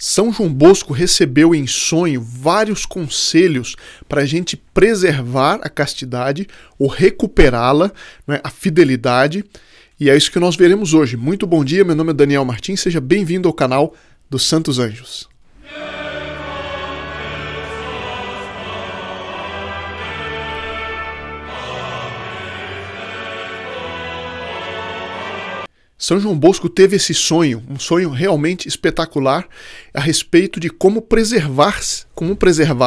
São João Bosco recebeu em sonho vários conselhos para a gente preservar a castidade ou recuperá-la, né, a fidelidade, e é isso que nós veremos hoje. Muito bom dia, meu nome é Daniel Martins, seja bem-vindo ao canal dos Santos Anjos. São João Bosco teve esse sonho, um sonho realmente espetacular, a respeito de como preservar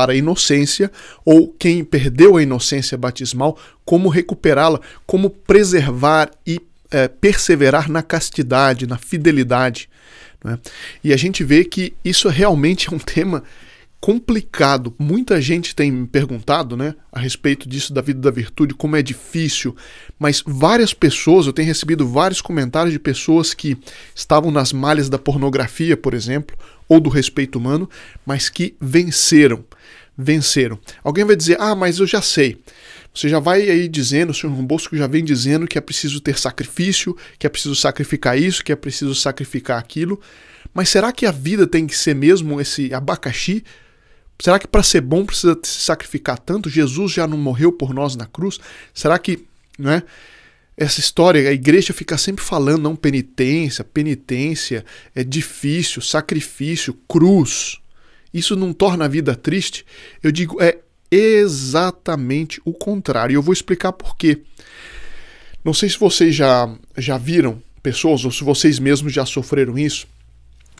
a inocência, ou quem perdeu a inocência batismal, como recuperá-la, como preservar e perseverar na castidade, na fidelidade. Né? E a gente vê que isso realmente é um tema complicado. Muita gente tem me perguntado, né, a respeito disso da vida da virtude, como é difícil, mas várias pessoas, eu tenho recebido vários comentários de pessoas que estavam nas malhas da pornografia, por exemplo, ou do respeito humano, mas que venceram. Alguém vai dizer, mas eu já sei. Você já vai aí dizendo, o senhor João Bosco já vem dizendo que é preciso ter sacrifício, que é preciso sacrificar isso, que é preciso sacrificar aquilo, mas será que a vida tem que ser mesmo esse abacaxi? Será que para ser bom precisa se sacrificar tanto? Jesus já não morreu por nós na cruz? Será que, né, essa história, a igreja fica sempre falando, não, penitência, é difícil, sacrifício, cruz. Isso não torna a vida triste? Eu digo, é exatamente o contrário. E eu vou explicar por quê. Não sei se vocês já viram pessoas, ou se vocês mesmos já sofreram isso.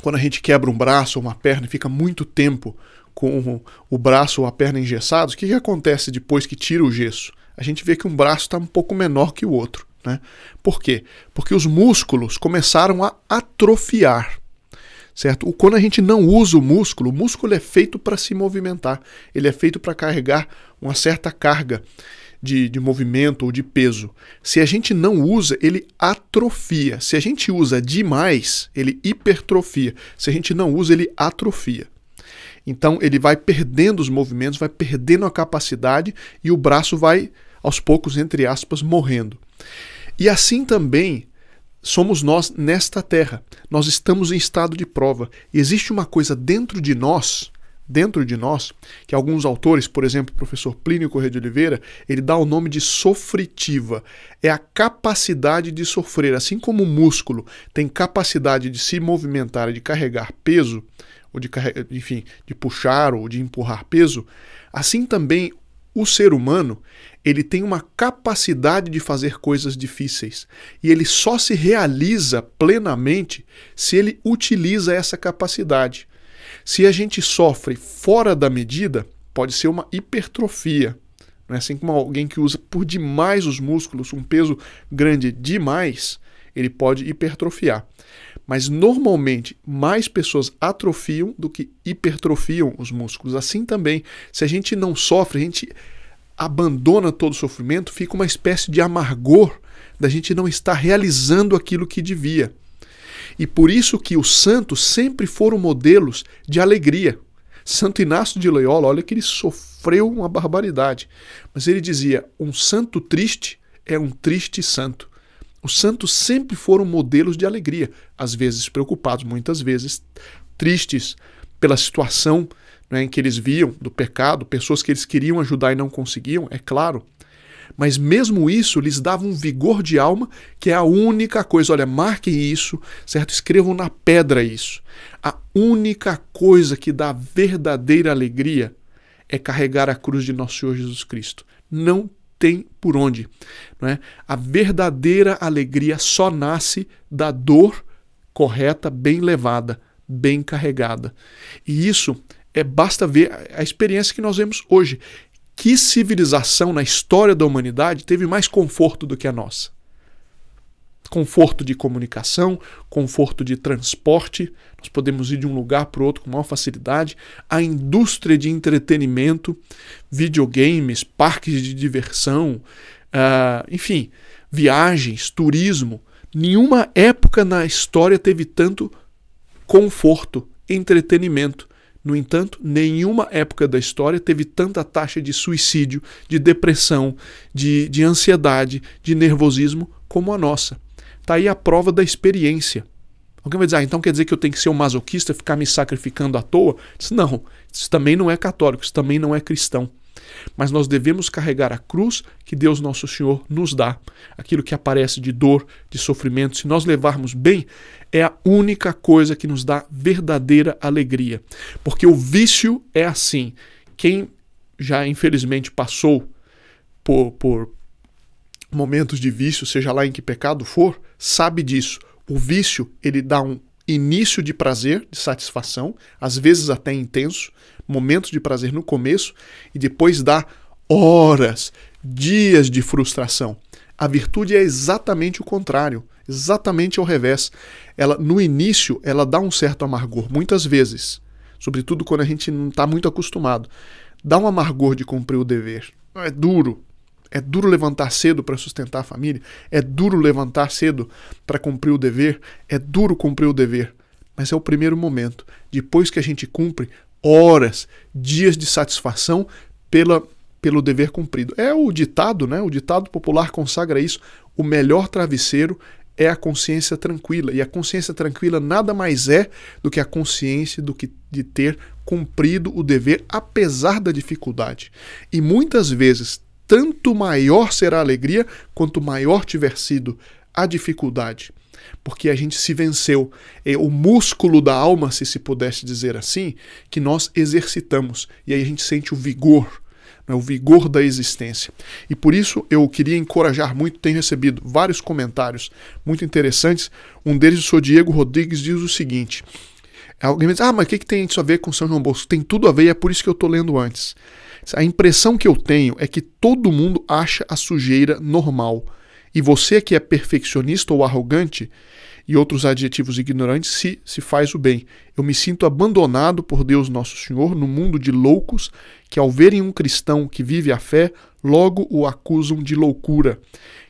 Quando a gente quebra um braço ou uma perna e fica muito tempo com o braço ou a perna engessados, o que acontece depois que tira o gesso? A gente vê que um braço está um pouco menor que o outro. Né? Por quê? Porque os músculos começaram a atrofiar. Certo? Quando a gente não usa o músculo é feito para se movimentar. Ele é feito para carregar uma certa carga de movimento ou de peso. Se a gente não usa, ele atrofia. Se a gente usa demais, ele hipertrofia. Se a gente não usa, ele atrofia. Então ele vai perdendo os movimentos, vai perdendo a capacidade e o braço vai, aos poucos, entre aspas, morrendo. E assim também somos nós nesta terra. Nós estamos em estado de prova. E existe uma coisa dentro de nós, que alguns autores, por exemplo, o professor Plínio Corrêa de Oliveira, ele dá o nome de sofritiva. É a capacidade de sofrer. Assim como o músculo tem capacidade de se movimentar, de carregar peso, ou de puxar ou de empurrar peso, assim também o ser humano, ele tem uma capacidade de fazer coisas difíceis. E ele só se realiza plenamente se ele utiliza essa capacidade. Se a gente sofre fora da medida, pode ser uma hipertrofia. Não é assim como alguém que usa por demais os músculos, um peso grande demais, ele pode hipertrofiar. Mas normalmente mais pessoas atrofiam do que hipertrofiam os músculos. Assim também, se a gente não sofre, a gente abandona todo o sofrimento, fica uma espécie de amargor da gente não estar realizando aquilo que devia. E por isso que os santos sempre foram modelos de alegria. Santo Inácio de Loyola, olha que ele sofreu uma barbaridade, mas ele dizia, um santo triste é um triste santo. Os santos sempre foram modelos de alegria, às vezes preocupados, muitas vezes tristes pela situação, né, em que eles viam do pecado, pessoas que eles queriam ajudar e não conseguiam, é claro. Mas mesmo isso lhes dava um vigor de alma, que é a única coisa, olha, marquem isso, certo? Escrevam na pedra isso. A única coisa que dá verdadeira alegria é carregar a cruz de nosso Senhor Jesus Cristo. Não tem por onde. Não é? A verdadeira alegria só nasce da dor correta, bem levada, bem carregada. E isso basta ver a experiência que nós vemos hoje. Que civilização na história da humanidade teve mais conforto do que a nossa? Conforto de comunicação, conforto de transporte, nós podemos ir de um lugar para o outro com maior facilidade, a indústria de entretenimento, videogames, parques de diversão, enfim, viagens, turismo. Nenhuma época na história teve tanto conforto, entretenimento. No entanto, nenhuma época da história teve tanta taxa de suicídio, de depressão, de ansiedade, de nervosismo como a nossa. Está aí a prova da experiência. Alguém vai dizer, então quer dizer que eu tenho que ser um masoquista, ficar me sacrificando à toa? Não, isso também não é católico, isso também não é cristão. Mas nós devemos carregar a cruz que Deus Nosso Senhor nos dá. Aquilo que aparece de dor, de sofrimento, se nós levarmos bem, é a única coisa que nos dá verdadeira alegria. Porque o vício é assim. Quem já infelizmente passou por momentos de vício, seja lá em que pecado for, sabe disso. O vício, ele dá um início de prazer, de satisfação, às vezes até intenso, momentos de prazer no começo, e depois dá horas, dias de frustração. A virtude é exatamente o contrário, exatamente ao revés. Ela, no início, ela dá um certo amargor, muitas vezes, sobretudo quando a gente não está muito acostumado. Dá um amargor de cumprir o dever. É duro. É duro levantar cedo para sustentar a família, é duro levantar cedo para cumprir o dever, é duro cumprir o dever, mas é o primeiro momento. Depois que a gente cumpre, horas, dias de satisfação pelo dever cumprido. É o ditado, né? O ditado popular consagra isso. O melhor travesseiro é a consciência tranquila, e a consciência tranquila nada mais é do que a consciência de ter cumprido o dever apesar da dificuldade. E muitas vezes, tanto maior será a alegria, quanto maior tiver sido a dificuldade. Porque a gente se venceu. É o músculo da alma, se pudesse dizer assim, que nós exercitamos. E aí a gente sente o vigor, né, o vigor da existência. E por isso eu queria encorajar muito, tenho recebido vários comentários muito interessantes. Um deles, o senhor Diego Rodrigues, diz o seguinte. Alguém me diz, mas o que tem isso a ver com São João Bosco? Tem tudo a ver e é por isso que eu estou lendo antes. A impressão que eu tenho é que todo mundo acha a sujeira normal. E você que é perfeccionista ou arrogante, e outros adjetivos ignorantes, se faz o bem. Eu me sinto abandonado por Deus Nosso Senhor no mundo de loucos que, ao verem um cristão que vive a fé, logo o acusam de loucura.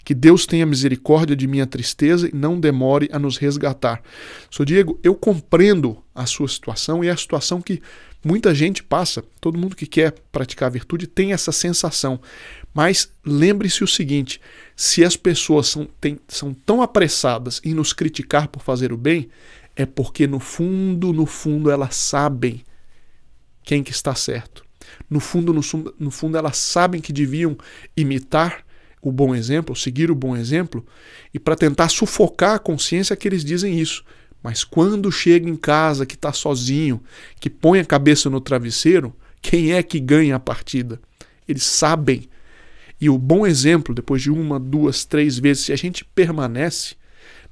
Que Deus tenha misericórdia de minha tristeza e não demore a nos resgatar. Sr. Diego, eu compreendo a sua situação e a situação que muita gente passa. Todo mundo que quer praticar a virtude tem essa sensação. Mas lembre-se o seguinte, se as pessoas são tão apressadas em nos criticar por fazer o bem, é porque no fundo elas sabem quem que está certo. No fundo elas sabem que deviam imitar o bom exemplo, seguir o bom exemplo, e para tentar sufocar a consciência que eles dizem isso. Mas quando chega em casa, que está sozinho, que põe a cabeça no travesseiro, quem é que ganha a partida? Eles sabem. E o bom exemplo, depois de 1, 2, 3 vezes, se a gente permanece,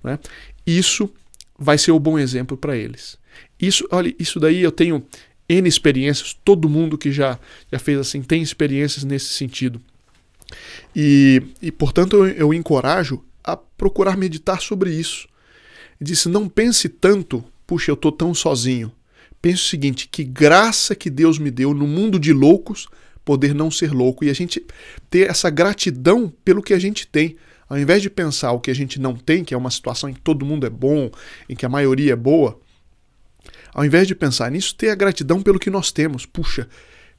né, isso vai ser o bom exemplo para eles. Olha, isso daí eu tenho N experiências, todo mundo que já fez assim tem experiências nesse sentido. E portanto, eu encorajo a procurar meditar sobre isso. Ele disse, não pense tanto, puxa, eu estou tão sozinho. Pense o seguinte, que graça que Deus me deu no mundo de loucos, poder não ser louco. E a gente ter essa gratidão pelo que a gente tem. Ao invés de pensar o que a gente não tem, que é uma situação em que todo mundo é bom, em que a maioria é boa, ao invés de pensar nisso, ter a gratidão pelo que nós temos. Puxa,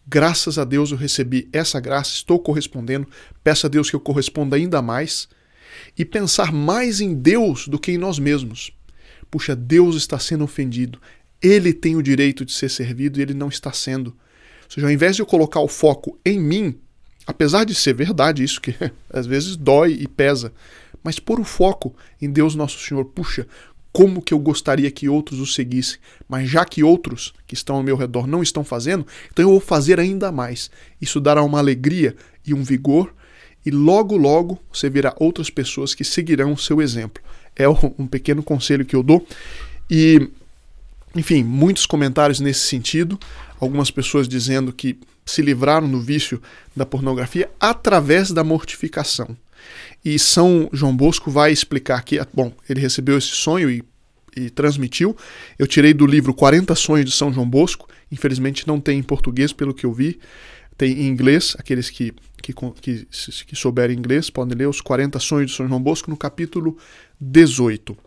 graças a Deus eu recebi essa graça, estou correspondendo, peço a Deus que eu corresponda ainda mais. E pensar mais em Deus do que em nós mesmos. Puxa, Deus está sendo ofendido. Ele tem o direito de ser servido e ele não está sendo. Ou seja, ao invés de eu colocar o foco em mim, apesar de ser verdade isso, que às vezes dói e pesa, mas pôr o foco em Deus Nosso Senhor. Puxa, como que eu gostaria que outros o seguissem, mas já que outros que estão ao meu redor não estão fazendo, então eu vou fazer ainda mais. Isso dará uma alegria e um vigor, e logo, logo você verá outras pessoas que seguirão o seu exemplo. É um pequeno conselho que eu dou. E, enfim, muitos comentários nesse sentido. Algumas pessoas dizendo que se livraram do vício da pornografia através da mortificação. E São João Bosco vai explicar aqui. Bom, ele recebeu esse sonho e transmitiu. Eu tirei do livro 40 Sonhos de São João Bosco. Infelizmente não tem em português, pelo que eu vi. Tem em inglês, aqueles que souberem inglês podem ler os 40 Sonhos de São João Bosco no capítulo 18.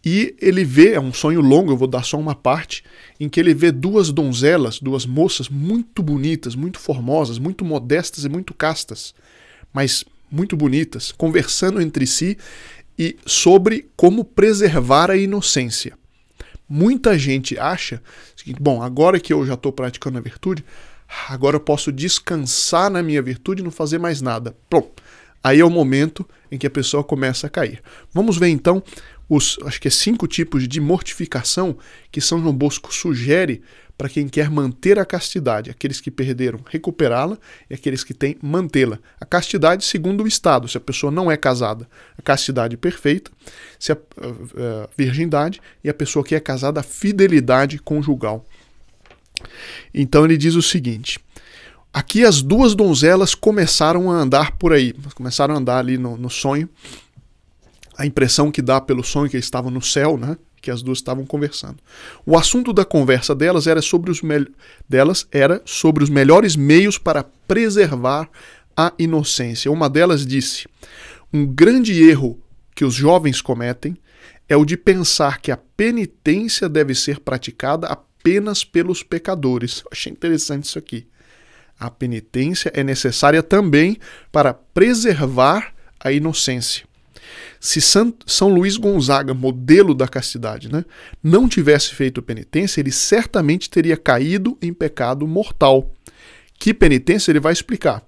E ele vê, é um sonho longo, eu vou dar só uma parte, em que ele vê duas donzelas, duas moças muito bonitas, muito formosas, muito modestas e muito castas, mas muito bonitas, conversando entre si e sobre como preservar a inocência. Muita gente acha que, bom, agora que eu já estou praticando a virtude, agora eu posso descansar na minha virtude e não fazer mais nada. Pronto. Aí é o momento em que a pessoa começa a cair. Vamos ver então acho que 5 tipos de mortificação que São João Bosco sugere para quem quer manter a castidade. Aqueles que perderam, recuperá-la, e aqueles que têm, mantê-la. A castidade segundo o estado, se a pessoa não é casada, a castidade perfeita, se a virgindade, e a pessoa que é casada, a fidelidade conjugal. Então ele diz o seguinte: aqui as 2 donzelas começaram a andar por aí, começaram a andar ali no sonho. A impressão que dá pelo sonho que eles estavam no céu, né? Que as 2 estavam conversando. O assunto da conversa delas era sobre os melhores meios para preservar a inocência. Uma delas disse: um grande erro que os jovens cometem é o de pensar que a penitência deve ser praticada apenas pelos pecadores. Eu achei interessante isso aqui. A penitência é necessária também para preservar a inocência. Se São Luís Gonzaga, modelo da castidade, né, não tivesse feito penitência, ele certamente teria caído em pecado mortal. Que penitência? Ele vai explicar.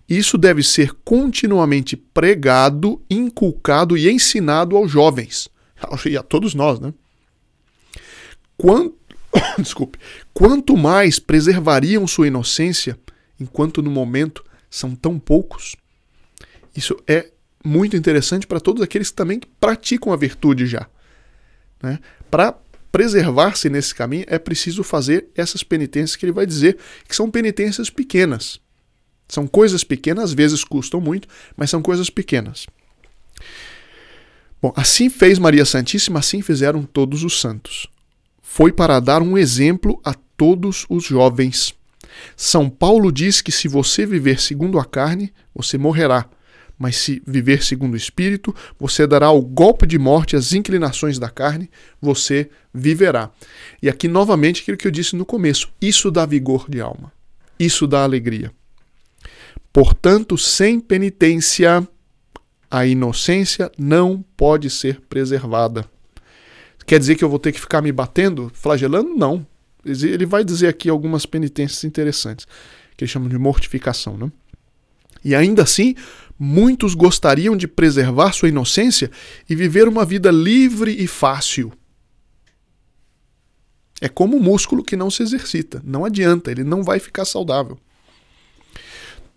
Isso deve ser continuamente pregado, inculcado e ensinado aos jovens. E a todos nós, né? Quanto mais preservariam sua inocência, enquanto no momento são tão poucos. Isso é muito interessante para todos aqueles que também praticam a virtude já, né? Para preservar-se nesse caminho é preciso fazer essas penitências que ele vai dizer que são penitências pequenas. São coisas pequenas, às vezes custam muito, mas são coisas pequenas. Bom, assim fez Maria Santíssima, assim fizeram todos os santos. Foi para dar um exemplo a todos os jovens. São Paulo diz que se você viver segundo a carne, você morrerá. Mas se viver segundo o Espírito, você dará o golpe de morte às inclinações da carne, você viverá. E aqui novamente aquilo que eu disse no começo, isso dá vigor de alma, isso dá alegria. Portanto, sem penitência, a inocência não pode ser preservada. Quer dizer que eu vou ter que ficar me batendo, flagelando? Não. Ele vai dizer aqui algumas penitências interessantes, que eles chamam de mortificação, né? E ainda assim, muitos gostariam de preservar sua inocência e viver uma vida livre e fácil. É como um músculo que não se exercita. Não adianta, ele não vai ficar saudável.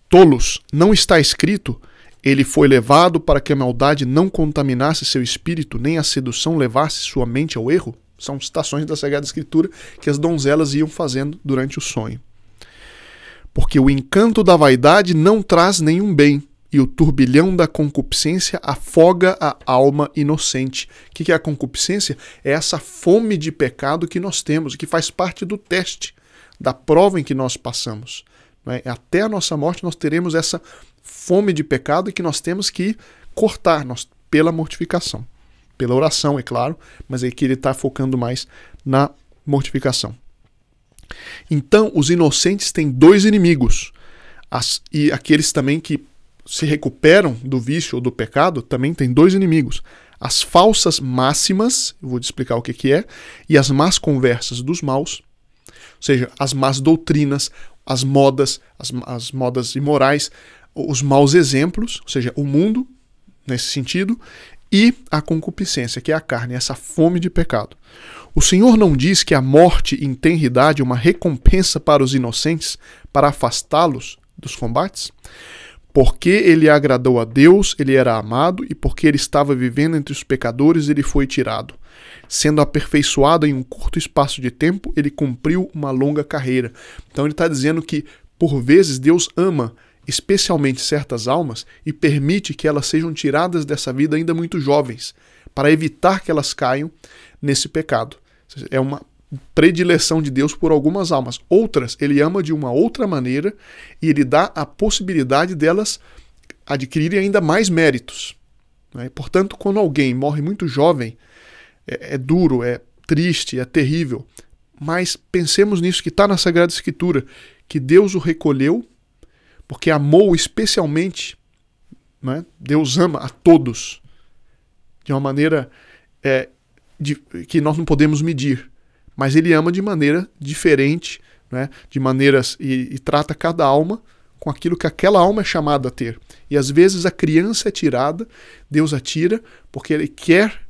Tolos, não está escrito: ele foi levado para que a maldade não contaminasse seu espírito, nem a sedução levasse sua mente ao erro? São citações da Sagrada Escritura que as donzelas iam fazendo durante o sonho. Porque o encanto da vaidade não traz nenhum bem, e o turbilhão da concupiscência afoga a alma inocente. O que é a concupiscência? É essa fome de pecado que nós temos, que faz parte do teste, da prova em que nós passamos. Até a nossa morte nós teremos essa fome de pecado que nós temos que cortar pela mortificação. Pela oração, é claro, mas aqui ele está focando mais na mortificação. Então, os inocentes têm 2 inimigos. E aqueles também que se recuperam do vício ou do pecado também têm 2 inimigos. As falsas máximas, eu vou te explicar o que é, e as más conversas dos maus, ou seja, as más doutrinas, as modas imorais, os maus exemplos, ou seja, o mundo, nesse sentido, e a concupiscência, que é a carne, essa fome de pecado. O Senhor não diz que a morte em tenridade é uma recompensa para os inocentes para afastá-los dos combates? Porque ele agradou a Deus, ele era amado, e porque ele estava vivendo entre os pecadores, ele foi tirado. Sendo aperfeiçoado em um curto espaço de tempo, ele cumpriu uma longa carreira. Então ele está dizendo que, por vezes, Deus ama especialmente certas almas e permite que elas sejam tiradas dessa vida ainda muito jovens, para evitar que elas caiam nesse pecado. É uma predileção de Deus por algumas almas. Outras, ele ama de uma outra maneira e ele dá a possibilidade delas adquirirem ainda mais méritos. Portanto, quando alguém morre muito jovem, é duro, é triste, é terrível. Mas pensemos nisso que está na Sagrada Escritura, que Deus o recolheu porque amou especialmente, né? Deus ama a todos. de uma maneira que nós não podemos medir. Mas ele ama de maneira diferente, né? De maneiras e trata cada alma com aquilo que aquela alma é chamada a ter. E às vezes a criança é tirada, Deus a tira, porque ele quer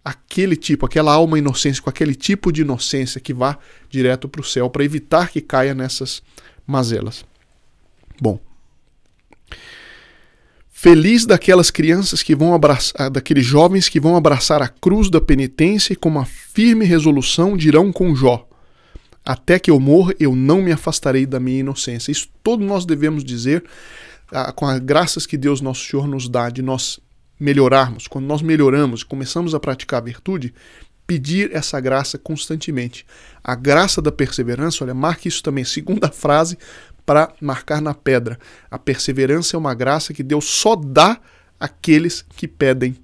aquela alma inocente, com aquele tipo de inocência que vá direto para o céu, para evitar que caia nessas mazelas. Bom, feliz daquelas crianças que vão abraçar, daqueles jovens que vão abraçar a cruz da penitência e com uma firme resolução dirão com Jó: até que eu morra, eu não me afastarei da minha inocência. Isso todos nós devemos dizer, com as graças que Deus Nosso Senhor nos dá, de nós melhorarmos. Quando nós melhoramos, começamos a praticar a virtude, pedir essa graça constantemente. A graça da perseverança, olha, marque isso também, segunda frase para marcar na pedra. A perseverança é uma graça que Deus só dá àqueles que pedem.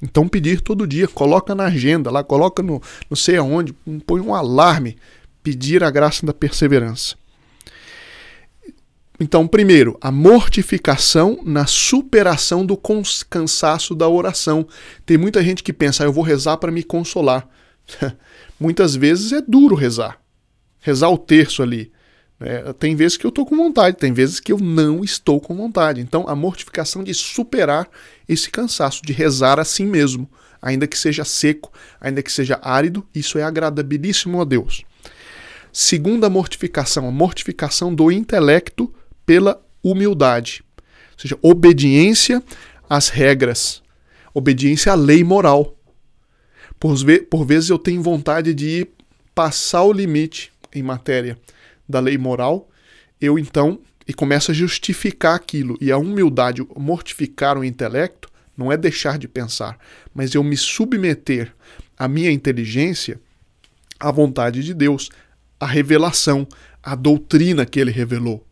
Então pedir todo dia, coloca na agenda, lá coloca no não sei aonde, põe um alarme, pedir a graça da perseverança. Então, primeiro, a mortificação na superação do cansaço da oração. Tem muita gente que pensa, eu vou rezar para me consolar. Muitas vezes é duro rezar o terço ali. Tem vezes que eu estou com vontade, tem vezes que eu não estou com vontade. Então, a mortificação de superar esse cansaço, de rezar assim mesmo, ainda que seja seco, ainda que seja árido, isso é agradabilíssimo a Deus. Segunda a mortificação do intelecto pela humildade, ou seja, obediência às regras, obediência à lei moral. Por vezes eu tenho vontade de passar o limite em matéria da lei moral, eu então, e começo a justificar aquilo. E a humildade, mortificar o intelecto, não é deixar de pensar, mas eu me submeter à minha inteligência à vontade de Deus, à revelação, à doutrina que ele revelou.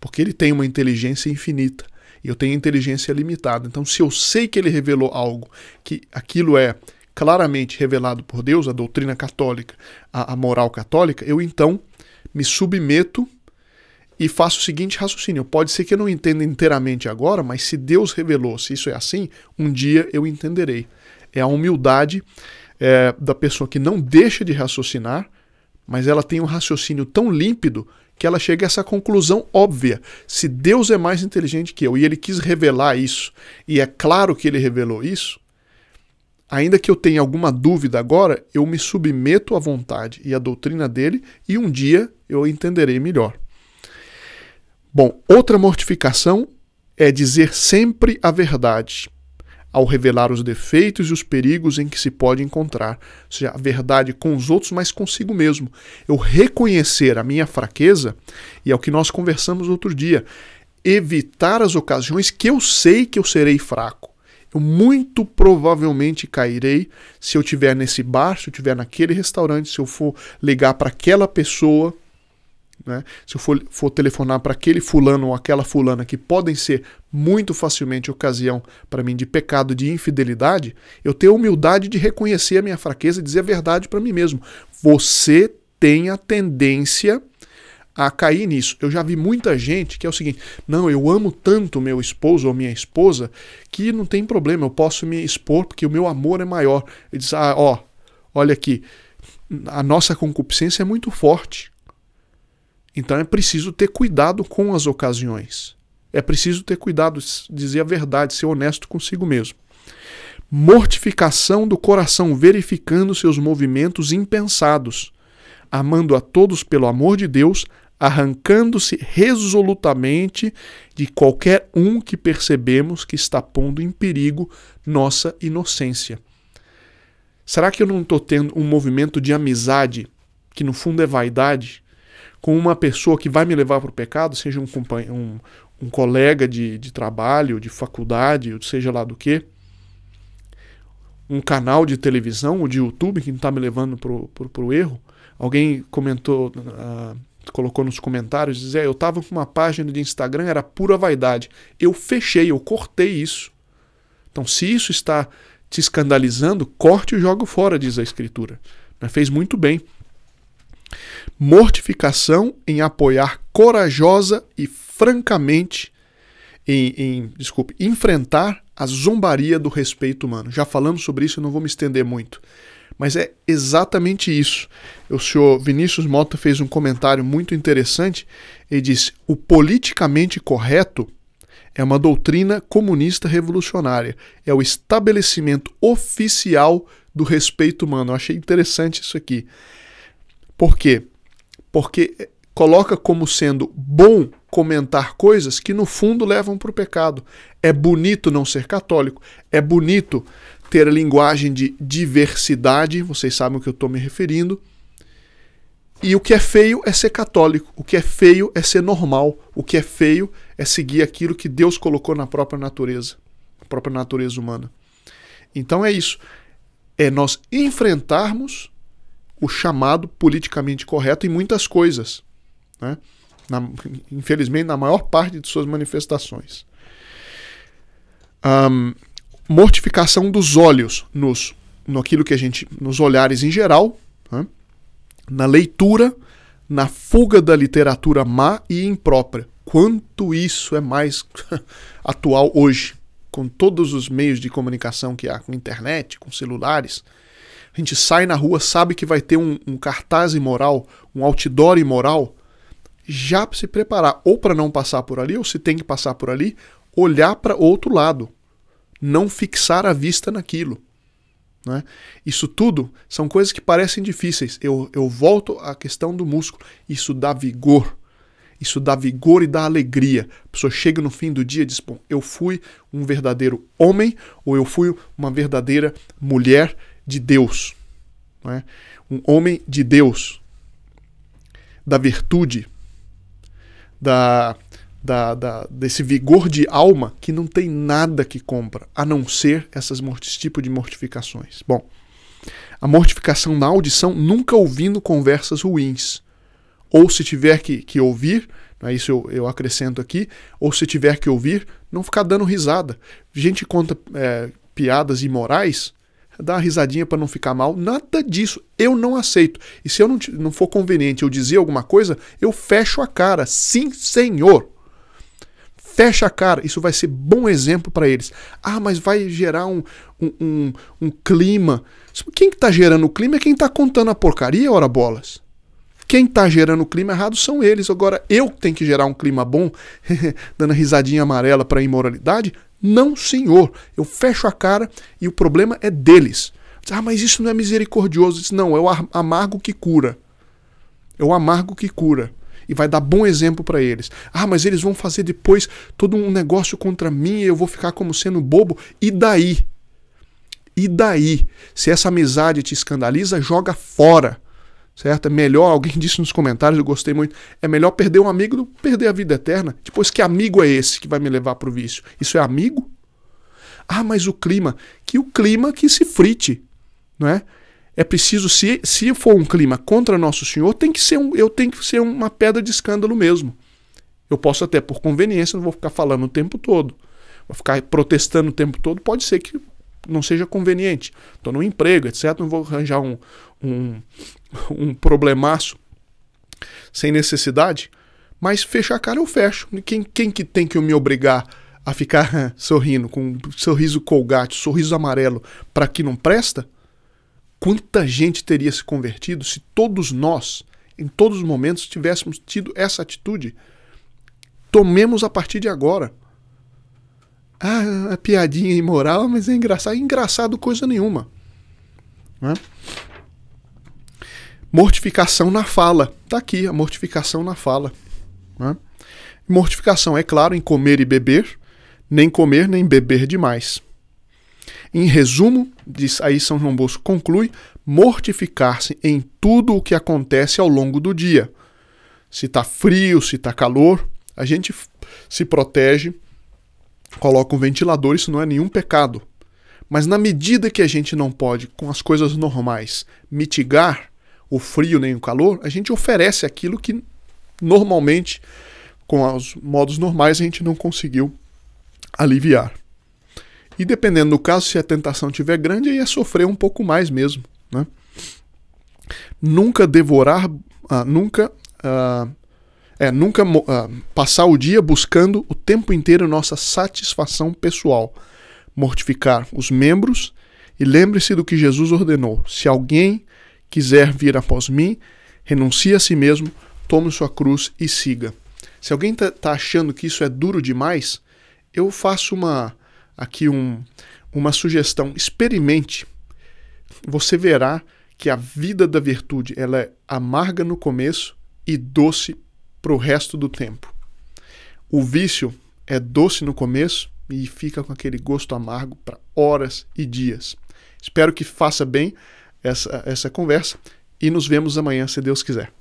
Porque ele tem uma inteligência infinita e eu tenho inteligência limitada. Então, se eu sei que ele revelou algo, que aquilo é claramente revelado por Deus, a doutrina católica, a moral católica, eu então me submeto e faço o seguinte raciocínio. Pode ser que eu não entenda inteiramente agora, mas se Deus revelou, se isso é assim, um dia eu entenderei. É a humildade da pessoa que não deixa de raciocinar, mas ela tem um raciocínio tão límpido que ela chega a essa conclusão óbvia. Se Deus é mais inteligente que eu e ele quis revelar isso, e é claro que ele revelou isso, ainda que eu tenha alguma dúvida agora, eu me submeto à vontade e à doutrina dele e um dia eu entenderei melhor. Bom, outra mortificação é dizer sempre a verdade, ao revelar os defeitos e os perigos em que se pode encontrar. Ou seja, a verdade com os outros, mas consigo mesmo. Eu reconhecer a minha fraqueza, e é o que nós conversamos outro dia, evitar as ocasiões que eu sei que eu serei fraco. Eu muito provavelmente cairei se eu estiver nesse bar, se eu estiver naquele restaurante, se eu for ligar para aquela pessoa, né? Se eu for telefonar para aquele fulano ou aquela fulana que podem ser muito facilmente ocasião para mim de pecado, de infidelidade, eu tenho a humildade de reconhecer a minha fraqueza e dizer a verdade para mim mesmo. Você tem a tendência a cair nisso. Eu já vi muita gente que é o seguinte: não, eu amo tanto meu esposo ou minha esposa que não tem problema, eu posso me expor porque o meu amor é maior. Ele diz, olha aqui, a nossa concupiscência é muito forte. Então é preciso ter cuidado com as ocasiões. É preciso ter cuidado, dizer a verdade, ser honesto consigo mesmo. Mortificação do coração, verificando seus movimentos impensados, amando a todos pelo amor de Deus, arrancando-se resolutamente de qualquer um que percebemos que está pondo em perigo nossa inocência. Será que eu não estou tendo um movimento de amizade, que no fundo é vaidade, com uma pessoa que vai me levar para o pecado, seja um colega de trabalho, de faculdade, ou seja lá do que, um canal de televisão ou de YouTube que está me levando para o erro? Alguém comentou, colocou nos comentários, diz, eu estava com uma página de Instagram, era pura vaidade. Eu fechei, eu cortei isso. Então, se isso está te escandalizando, corte e joga fora, diz a Escritura. Fez muito bem. Mortificação em apoiar corajosa e francamente, enfrentar a zombaria do respeito humano. Já falamos sobre isso, eu não vou me estender muito. Mas é exatamente isso. O senhor Vinícius Mota fez um comentário muito interessante. Ele disse: o politicamente correto é uma doutrina comunista revolucionária. É o estabelecimento oficial do respeito humano. Eu achei interessante isso aqui. Por quê? Porque coloca como sendo bom comentar coisas que no fundo levam para o pecado. É bonito não ser católico. É bonito ter a linguagem de diversidade. Vocês sabem o que eu estou me referindo. E o que é feio é ser católico. O que é feio é ser normal. O que é feio é seguir aquilo que Deus colocou na própria natureza humana. Então é isso. É nós enfrentarmos o chamado politicamente correto em muitas coisas, né? Infelizmente, na maior parte de suas manifestações. Mortificação dos olhos naquilo que a gente, nos olhares em geral, né? Na leitura, na fuga da literatura má e imprópria. Quanto isso é mais atual hoje, com todos os meios de comunicação que há, com internet, com celulares. A gente sai na rua, sabe que vai ter um cartaz imoral, um outdoor imoral, já para se preparar, ou para não passar por ali, ou se tem que passar por ali, olhar para outro lado, não fixar a vista naquilo. Né? Isso tudo são coisas que parecem difíceis. Eu volto à questão do músculo. Isso dá vigor. Isso dá vigor e dá alegria. A pessoa chega no fim do dia e diz: bom, eu fui um verdadeiro homem, ou eu fui uma verdadeira mulher de Deus. Né? Um homem de Deus. Da virtude. Desse vigor de alma que não tem nada que compra, a não ser esse tipo de mortificações. Bom, a mortificação na audição, nunca ouvindo conversas ruins. Ou se tiver que ouvir, né, isso eu acrescento aqui, ou se tiver que ouvir, não ficar dando risada. Gente conta piadas imorais, dá uma risadinha para não ficar mal, nada disso, eu não aceito. E se eu não for conveniente eu dizer alguma coisa, eu fecho a cara. Sim, senhor. Fecha a cara, isso vai ser bom exemplo para eles. Ah, mas vai gerar um clima. Quem está gerando o clima é quem está contando a porcaria, ora bolas. Quem está gerando o clima errado são eles. Agora, eu tenho que gerar um clima bom, dando risadinha amarela para a imoralidade? Não, senhor. Eu fecho a cara e o problema é deles. Ah, mas isso não é misericordioso. Isso não, é o amargo que cura. É o amargo que cura. E vai dar bom exemplo para eles. Ah, mas eles vão fazer depois todo um negócio contra mim e eu vou ficar como sendo bobo. E daí? E daí? Se essa amizade te escandaliza, joga fora. Certo? É melhor, alguém disse nos comentários, eu gostei muito, é melhor perder um amigo do que perder a vida eterna. Depois, que amigo é esse que vai me levar para o vício? Isso é amigo? Ah, mas o clima que se frite. Não é? É preciso, se for um clima contra Nosso Senhor, eu tenho que ser uma pedra de escândalo mesmo. Eu posso até, por conveniência, não vou ficar falando o tempo todo. Vou ficar protestando o tempo todo, pode ser que não seja conveniente. Estou no emprego, etc. Não vou arranjar um problemaço sem necessidade. Mas fechar a cara eu fecho. Quem que tem que me obrigar a ficar sorrindo, com um sorriso colgate, sorriso amarelo, para que não presta? Quanta gente teria se convertido se todos nós, em todos os momentos, tivéssemos tido essa atitude? Tomemos a partir de agora. Ah, a piadinha imoral, mas é engraçado. Engraçado coisa nenhuma. Não é? Mortificação na fala. Está aqui a mortificação na fala. Não é? Mortificação, é claro, em comer e beber, nem comer nem beber demais. Em resumo, diz aí São João Bosco conclui, mortificar-se em tudo o que acontece ao longo do dia. Se está frio, se está calor, a gente se protege, coloca um ventilador, isso não é nenhum pecado. Mas na medida que a gente não pode, com as coisas normais, mitigar o frio nem o calor, a gente oferece aquilo que normalmente, com os modos normais, a gente não conseguiu aliviar. E dependendo do caso, se a tentação estiver grande, aí é sofrer um pouco mais mesmo. Né? Nunca devorar, passar o dia buscando o tempo inteiro nossa satisfação pessoal. mortificar os membros, e lembre-se do que Jesus ordenou: se alguém quiser vir após mim, renuncie a si mesmo, tome sua cruz e siga. Se alguém está achando que isso é duro demais, eu faço uma sugestão: experimente. Você verá que a vida da virtude ela é amarga no começo e doce para o resto do tempo. O vício é doce no começo e fica com aquele gosto amargo para horas e dias. Espero que faça bem essa conversa e nos vemos amanhã, se Deus quiser.